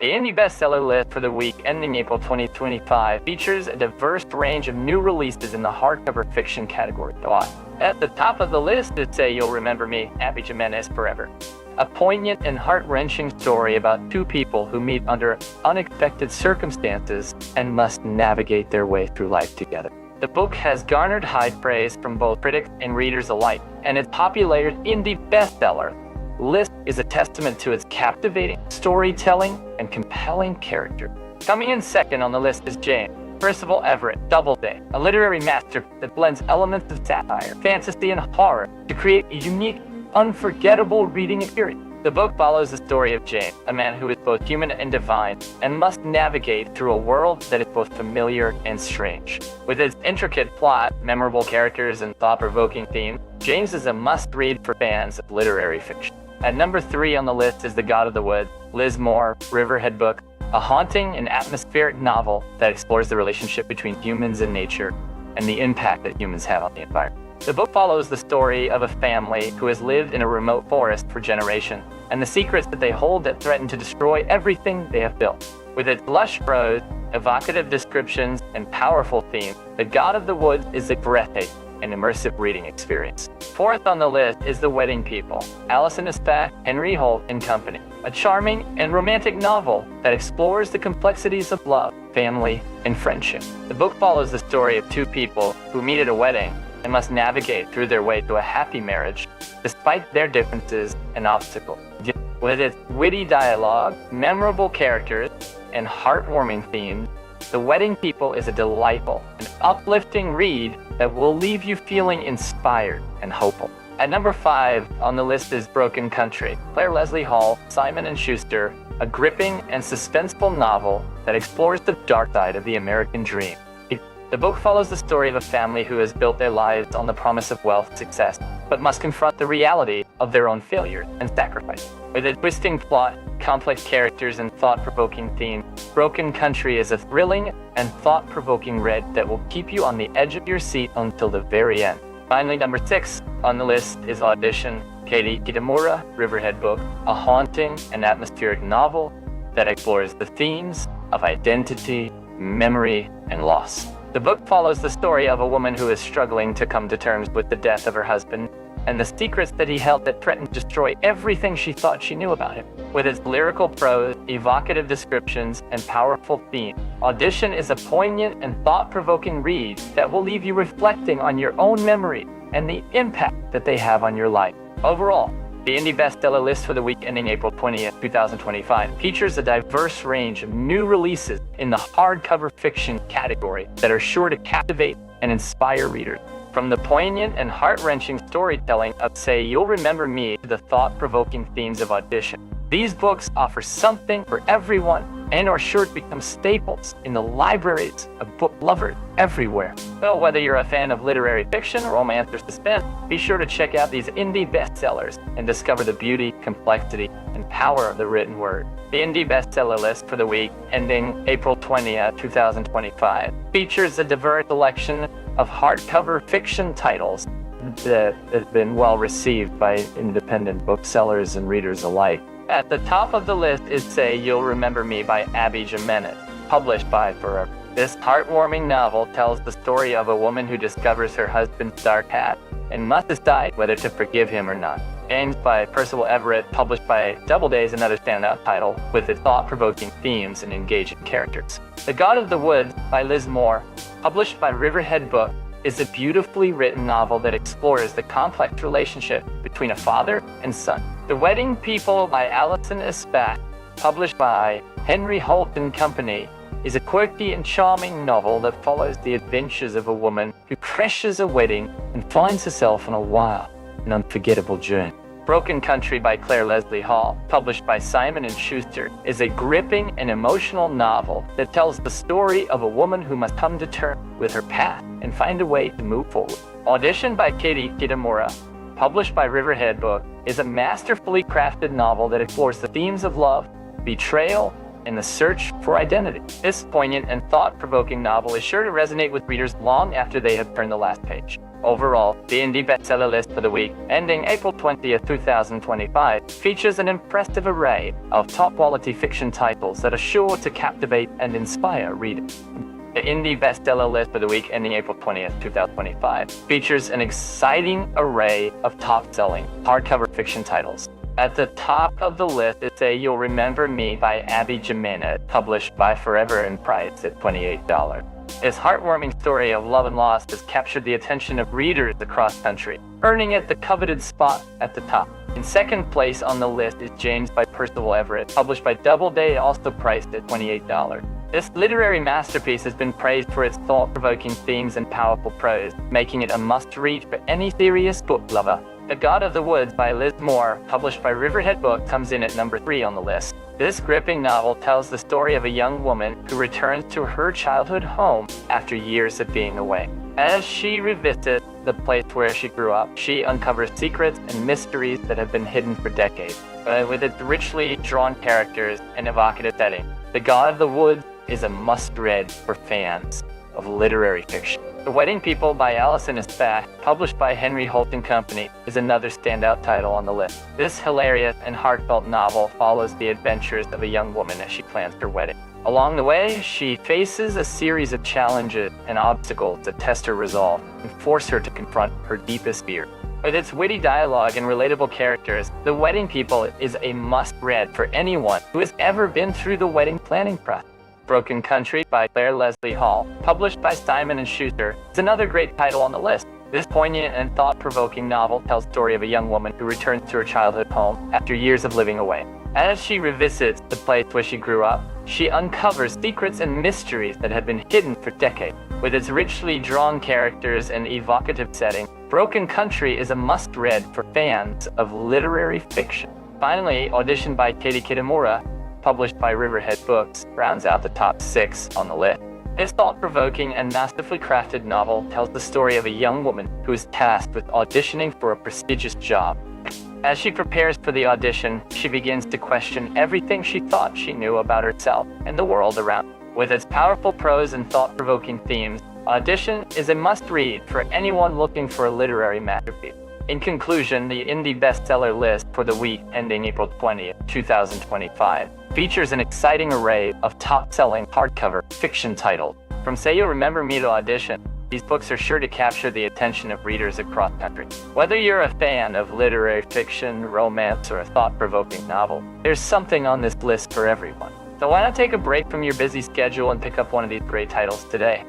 The indie bestseller list for the week ending April 2025 features a diverse range of new releases in the hardcover fiction category. At the top of the list is Say You'll Remember Me, Abby Jimenez Forever. A poignant and heart-wrenching story about two people who meet under unexpected circumstances and must navigate their way through life together. The book has garnered high praise from both critics and readers alike, and its popular indie bestseller list is a testament to its captivating storytelling and compelling character. Coming in second on the list is James Percival Everett Doubleday, a literary masterpiece that blends elements of satire, fantasy, and horror to create a unique, unforgettable reading experience. The book follows the story of James, a man who is both human and divine, and must navigate through a world that is both familiar and strange. With its intricate plot, memorable characters, and thought-provoking themes, James is a must-read for fans of literary fiction. At number 3 on the list is The God of the Woods, Liz Moore, Riverhead book, a haunting and atmospheric novel that explores the relationship between humans and nature and the impact that humans have on the environment. The book follows the story of a family who has lived in a remote forest for generations, and the secrets that they hold that threaten to destroy everything they have built. With its lush prose, evocative descriptions, and powerful themes, The God of the Woods is a breathtaking and immersive reading experience. Fourth on the list is The Wedding People, Allison Espac, Henry Holt and Company, a charming and romantic novel that explores the complexities of love, family, and friendship. The book follows the story of two people who meet at a wedding and must navigate through their way to a happy marriage despite their differences and obstacles. With its witty dialogue, memorable characters, and heartwarming themes, The Wedding People is a delightful and uplifting read that will leave you feeling inspired and hopeful. At number 5 on the list is Broken Country, Claire Leslie Hall, Simon & Schuster, a gripping and suspenseful novel that explores the dark side of the American dream. The book follows the story of a family who has built their lives on the promise of wealth and success, but must confront the reality of their own failures and sacrifice. With a twisting plot, complex characters, and thought-provoking themes, Broken Country is a thrilling and thought-provoking read that will keep you on the edge of your seat until the very end. Finally, number 6 on the list is Audition, Katie Kitamura, Riverhead book, a haunting and atmospheric novel that explores the themes of identity, memory, and loss. The book follows the story of a woman who is struggling to come to terms with the death of her husband and the secrets that he held that threatened to destroy everything she thought she knew about him. With its lyrical prose, evocative descriptions, and powerful theme, Audition is a poignant and thought-provoking read that will leave you reflecting on your own memory and the impact that they have on your life. Overall, the indie bestseller list for the week ending April 20th, 2025 features a diverse range of new releases in the hardcover fiction category that are sure to captivate and inspire readers. From the poignant and heart-wrenching storytelling of Say You'll Remember Me to the thought-provoking themes of Audition, these books offer something for everyone and are sure to become staples in the libraries of book lovers everywhere. So whether you're a fan of literary fiction, romance, or suspense, be sure to check out these indie bestsellers and discover the beauty, complexity, and power of the written word. The indie bestseller list for the week ending April 20th, 2025 features a diverse selection of hardcover fiction titles that have been well received by independent booksellers and readers alike. At the top of the list is Say You'll Remember Me by Abby Jimenez, published by Forever. This heartwarming novel tells the story of a woman who discovers her husband's dark past and must decide whether to forgive him or not. James by Percival Everett, published by Doubleday, is another standout title with its thought-provoking themes and engaging characters. The God of the Woods by Liz Moore, published by Riverhead Book, is a beautifully written novel that explores the complex relationship between a father and son. The Wedding People by Allison Espac, published by Henry Holt and Company, is a quirky and charming novel that follows the adventures of a woman who crashes a wedding and finds herself on a wild and unforgettable journey. Broken Country by Claire Leslie Hall, published by Simon & Schuster, is a gripping and emotional novel that tells the story of a woman who must come to terms with her past and find a way to move forward. Audition by Katie Kitamura, published by Riverhead Book, is a masterfully crafted novel that explores the themes of love, betrayal, in the search for identity. This poignant and thought-provoking novel is sure to resonate with readers long after they have turned the last page. Overall, the indie bestseller list for the week, ending April 20th, 2025, features an impressive array of top-quality fiction titles that are sure to captivate and inspire readers. The indie bestseller list for the week, ending April 20th, 2025, features an exciting array of top-selling hardcover fiction titles. At the top of the list is Say You'll Remember Me by Abby Jimenez, published by Forever and Price at $28. This heartwarming story of love and loss has captured the attention of readers across country, earning it the coveted spot at the top. In second place on the list is James by Percival Everett, published by Doubleday, also priced at $28. This literary masterpiece has been praised for its thought-provoking themes and powerful prose, making it a must-read for any serious book lover. The God of the Woods by Liz Moore, published by Riverhead Books, comes in at number 3 on the list. This gripping novel tells the story of a young woman who returns to her childhood home after years of being away. As she revisits the place where she grew up, she uncovers secrets and mysteries that have been hidden for decades. With its richly drawn characters and evocative setting, The God of the Woods is a must-read for fans of literary fiction. The Wedding People by Allison Espach, published by Henry Holt & Company, is another standout title on the list. This hilarious and heartfelt novel follows the adventures of a young woman as she plans her wedding. Along the way, she faces a series of challenges and obstacles that test her resolve and force her to confront her deepest fear. With its witty dialogue and relatable characters, The Wedding People is a must-read for anyone who has ever been through the wedding planning process. Broken Country by Claire Leslie Hall, published by Simon & Schuster, is another great title on the list. This poignant and thought-provoking novel tells the story of a young woman who returns to her childhood home after years of living away. As she revisits the place where she grew up, she uncovers secrets and mysteries that have been hidden for decades. With its richly drawn characters and evocative setting, Broken Country is a must-read for fans of literary fiction. Finally, Audition by Katie Kitamura, published by Riverhead Books, rounds out the top 6 on the list. This thought-provoking and masterfully crafted novel tells the story of a young woman who is tasked with auditioning for a prestigious job. As she prepares for the audition, she begins to question everything she thought she knew about herself and the world around her. With its powerful prose and thought-provoking themes, Audition is a must-read for anyone looking for a literary masterpiece. In conclusion, the indie bestseller list for the week ending April 20th, 2025, features an exciting array of top-selling hardcover fiction titles. From Say You'll Remember Me to Audition, these books are sure to capture the attention of readers across country. Whether you're a fan of literary fiction, romance, or a thought-provoking novel, there's something on this list for everyone. So why not take a break from your busy schedule and pick up one of these great titles today?